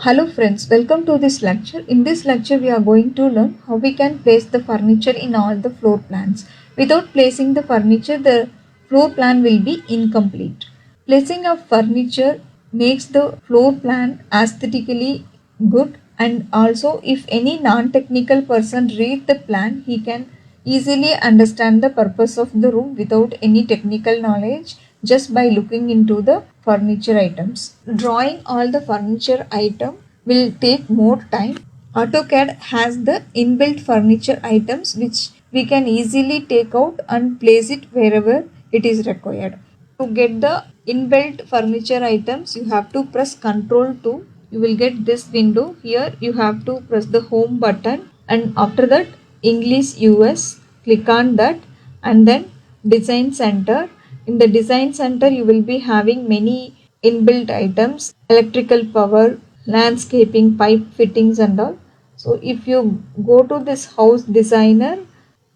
Hello friends, welcome to this lecture. In this lecture we are going to learn how we can place the furniture in all the floor plans. Without placing the furniture, the floor plan will be incomplete. Placing of furniture makes the floor plan aesthetically good, and also if any non-technical person read the plan, he can easily understand the purpose of the room without any technical knowledge just by looking into the furniture items. Drawing all the furniture item will take more time. AutoCAD has the inbuilt furniture items which we can easily take out and place it wherever it is required. To get the inbuilt furniture items, you have to press Ctrl 2. You will get this window. Here you have to press the home button, and after that English US, click on that, and then Design Center. In the Design Center you will be having many inbuilt items, electrical power, landscaping, pipe fittings and all. So if you go to this house designer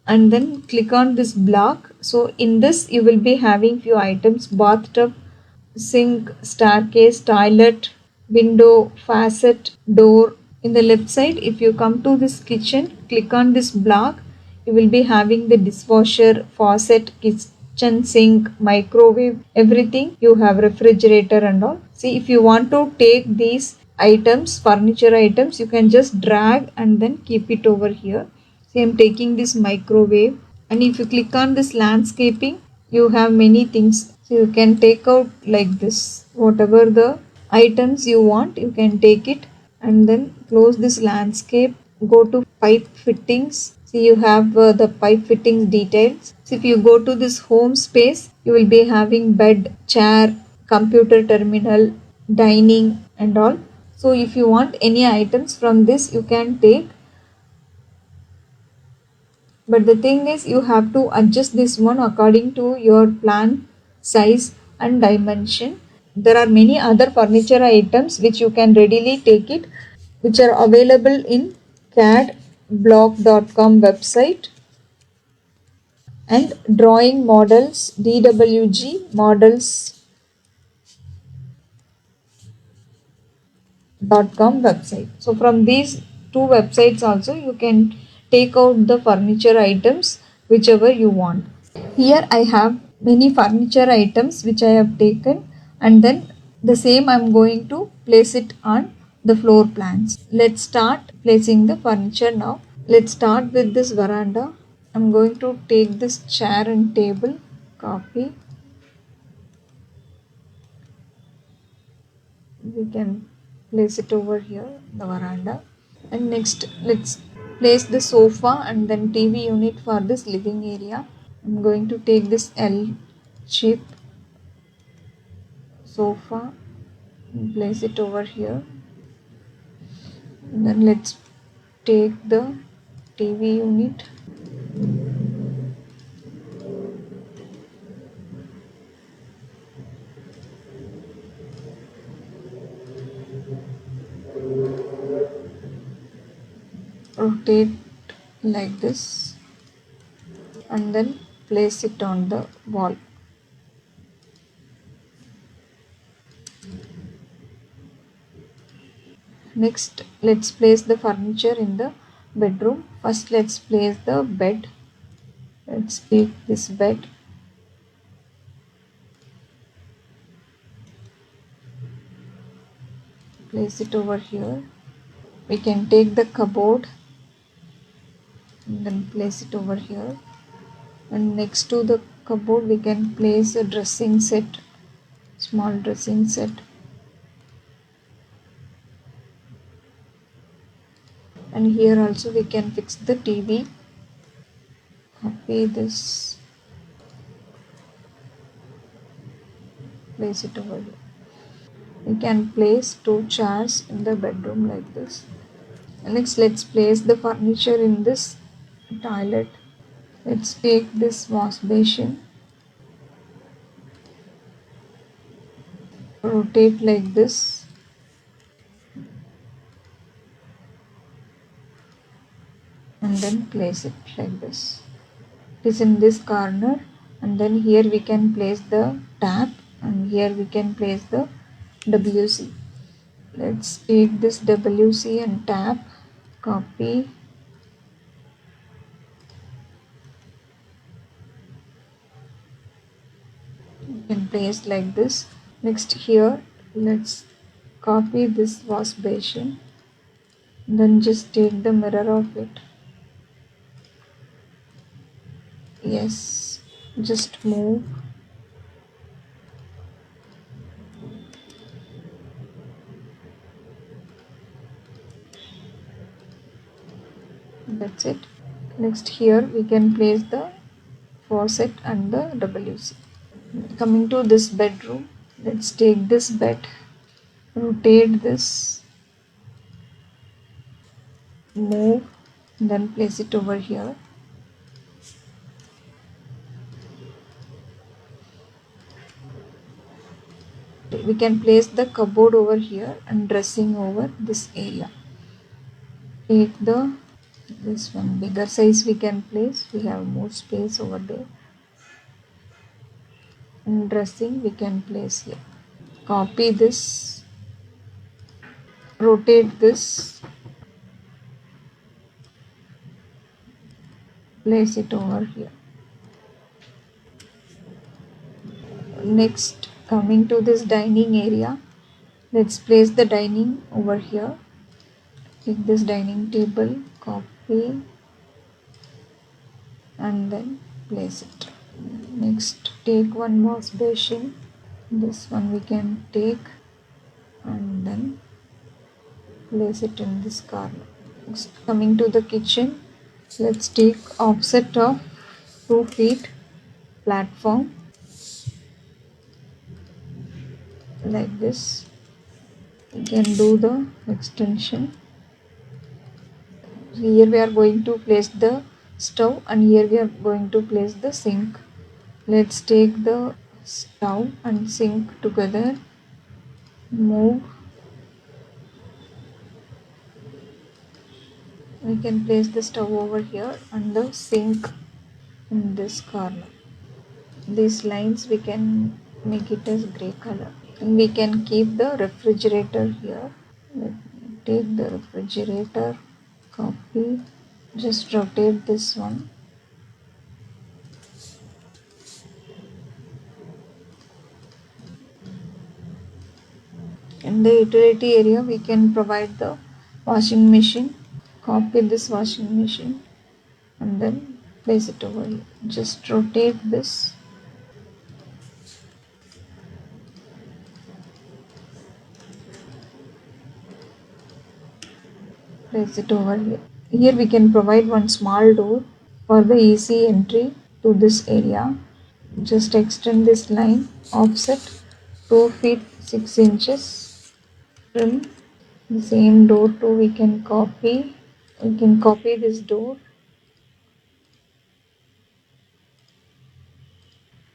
and then click on this block, so in this you will be having few items: bathtub, sink, staircase, toilet, window, faucet, door. In the left side, if you come to this kitchen, click on this block, you will be having the dishwasher, faucet, kitchen sink, microwave, everything. You have refrigerator and all. See, if you want to take these items, furniture items, you can just drag and then keep it over here. See, I'm taking this microwave, and if you click on this landscaping, you have many things. So you can take out like this, whatever the items you want, you can take it, and then close this landscape. Go to pipe fittings. See, you have the pipe fittings details. So if you go to this home space, you will be having bed, chair, computer terminal, dining and all. So if you want any items from this, you can take. But the thing is, you have to adjust this one according to your plan, size and dimension. There are many other furniture items which you can readily take it, which are available in cadblock.com website, and drawing models, DWG models.com website. So from these two websites also you can take out the furniture items whichever you want. Here I have many furniture items which I have taken, and then the same I am going to place it on the floor plans. Let's start placing the furniture now. Let's start with this veranda. I am going to take this chair and table, copy. We can place it over here, the veranda. And next let's place the sofa and then TV unit for this living area. I'm going to take this L shape sofa and place it over here. And then let's take the TV unit. Rotate like this and then place it on the wall. Next, let's place the furniture in the bedroom. First, let's place the bed. Let's take this bed. Place it over here. We can take the cupboard and then place it over here. And next to the cupboard, we can place a dressing set, small dressing set. And here also we can fix the TV. Copy this, place it over here. We can place two chairs in the bedroom like this. And next, let's place the furniture in this toilet. Let's take this wash basin, rotate like this, and then place it like this. It is in this corner, and then here we can place the tap, and here we can place the WC. Let's take this WC and tap, copy, you can place like this. Next here, let's copy this wash basin, then just take the mirror of it. Yes, just move. That's it. Next here we can place the faucet and the WC. Coming to this bedroom, let's take this bed, rotate this, move, then place it over here. We can place the cupboard over here and dressing over this area. Take this one bigger size we can place, we have more space over there. And dressing we can place here. Copy this, rotate this, place it over here. Next, coming to this dining area, let's place the dining over here. Take this dining table, copy, and then place it. Next, take one wash basin. This one we can take and then place it in this corner. Next, coming to the kitchen, let's take offset of 2 feet platform like this. We can do the extension. Here we are going to place the stove and here we are going to place the sink. Let's take the stove and sink together, move. We can place the stove over here and the sink in this corner. These lines we can make it as grey color, and we can keep the refrigerator here. Let me take the refrigerator, copy, just rotate this one. In the utility area we can provide the washing machine. Copy this washing machine and then place it over here. Just rotate this. Place it over here. Here we can provide one small door for the easy entry to this area. Just extend this line, offset 2 feet 6 inches. Trim the same door too we can copy. We can copy this door,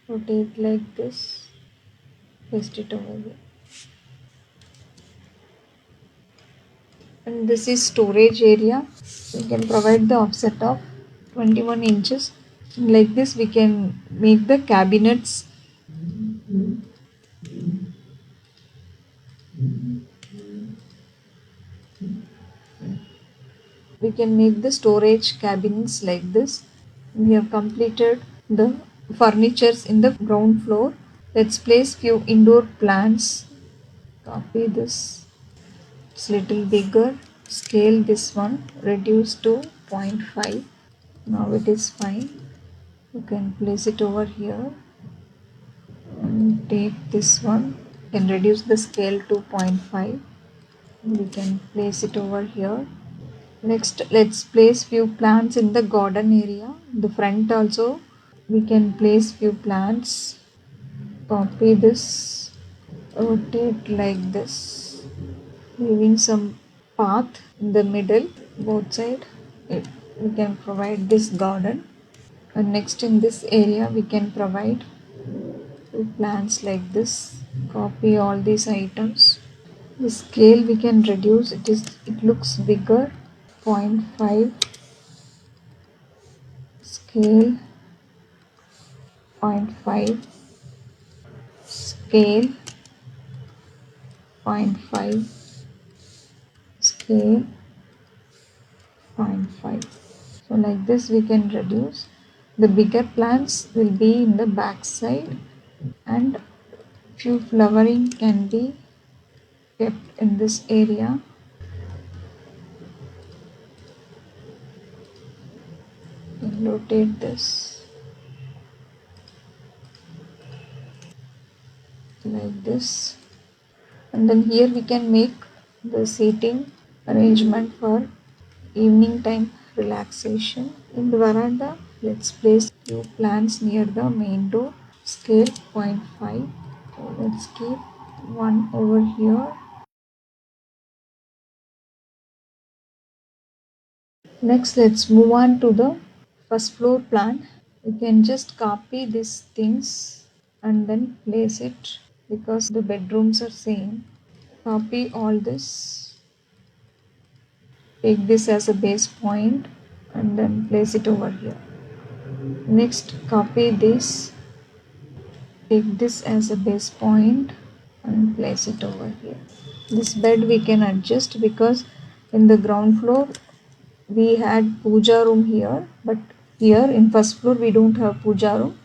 rotate like this, paste it over here. And this is storage area. We can provide the offset of 21 inches. Like this we can make the cabinets. We can make the storage cabinets like this. We have completed the furnitures in the ground floor. Let's place few indoor plants. Copy this. It's little bigger. Scale this one. Reduce to 0.5. Now it is fine. You can place it over here. And take this one. You can reduce the scale to 0.5. We can place it over here. Next, let's place few plants in the garden area. The front also we can place few plants. Copy this, rotate like this, leaving some path in the middle, both side. We can provide this garden. And next in this area we can provide few plants like this. Copy all these items. The scale we can reduce. It looks bigger. 0.5 scale, 0.5 scale, 0.5 scale 0.5. So like this we can reduce. The bigger plants will be in the back side and few flowering can be kept in this area. And rotate this like this. And then here we can make the seating arrangement for evening time relaxation. In the veranda, let's place few plants near the main door. Scale 0.5. So let's keep one over here. Next, let's move on to the first floor plan. We can just copy these things and then place it because the bedrooms are same. Copy all this, take this as a base point and then place it over here. Next, copy this, take this as a base point and place it over here. This bed we can adjust because in the ground floor we had puja room here, but here in first floor we don't have puja room.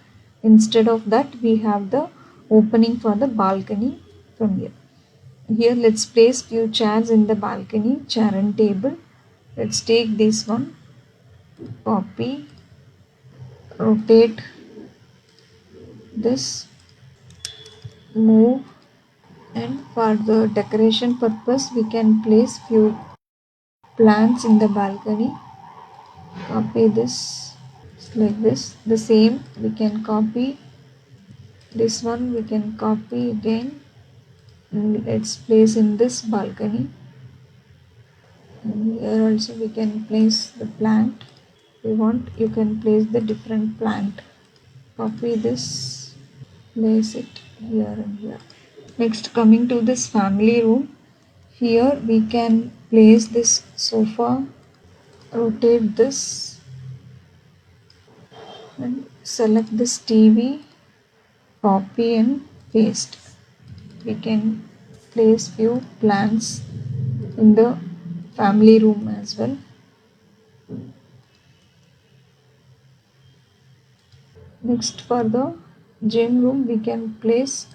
Instead of that we have the opening for the balcony from here. Here let's place few chairs in the balcony, chair and table. Let's take this one, copy, rotate this, move, and for the decoration purpose we can place few plants in the balcony. Copy this like this. The same we can copy. This one we can copy again. And let's place in this balcony. And here also we can place the plant. If you want, you can place the different plant. Copy this, place it here and here. Next, coming to this family room, here we can place this sofa, rotate this and select this TV, copy and paste. We can place few plants in the family room as well. Next, for the gym room we can place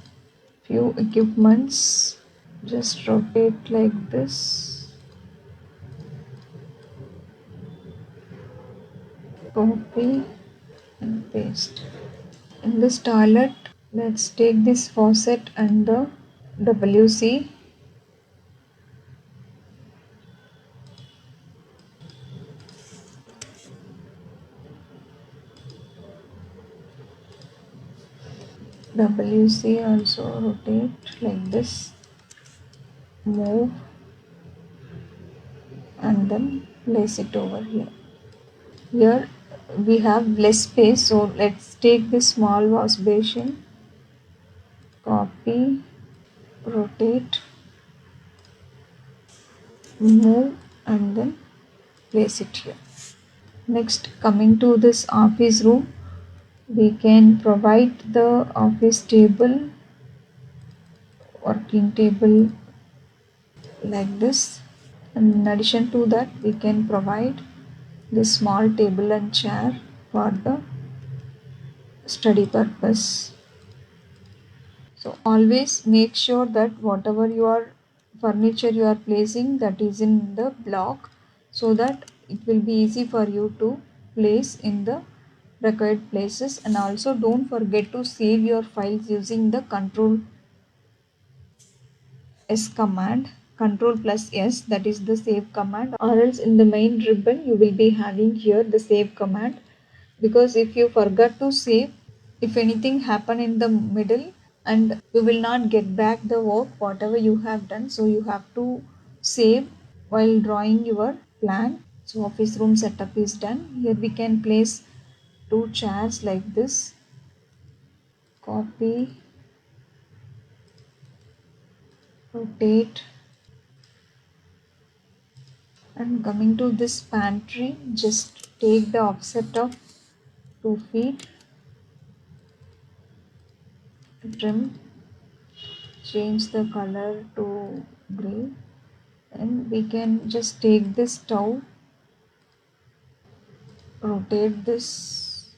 few equipments. Just rotate like this, copy and paste. In this toilet, let's take this faucet and the WC. WC also rotate like this, move and then place it over here. Here we have less space, so let's take this small wash basin, copy, rotate, move and then place it here. Next, coming to this office room, we can provide the office table, working table like this. And in addition to that, we can provide this small table and chair for the study purpose. So always make sure that whatever your furniture you are placing, that is in the block, so that it will be easy for you to place in the required places. And also don't forget to save your files using the Control S command, Control plus S, that is the save command, or else in the main ribbon you will be having here the save command. Because if you forgot to save, if anything happen in the middle and you will not get back the work whatever you have done, so you have to save while drawing your plan. So office room setup is done. Here we can place two chairs like this, copy, rotate. And coming to this pantry, just take the offset of 2 feet, trim, change the color to gray and we can just take this stove, rotate this,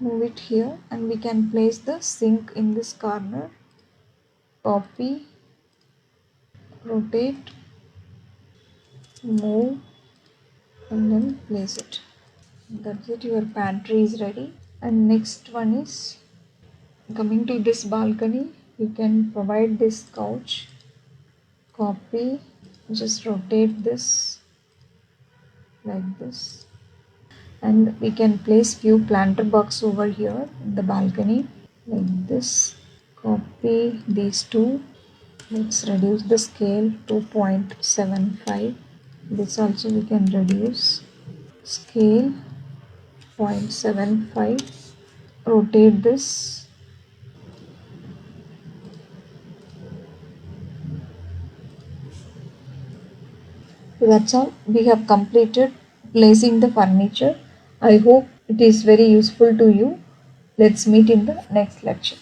move it here, and we can place the sink in this corner, copy, rotate, move, and then place it. That's it, your pantry is ready. And next one is coming to this balcony. You can provide this couch, copy, just rotate this like this, and we can place few planter box over here in the balcony like this. Copy these two. Let's reduce the scale to 0.75. This also we can reduce. Scale 0.75. Rotate this. So that's all. We have completed placing the furniture. I hope it is very useful to you. Let's meet in the next lecture.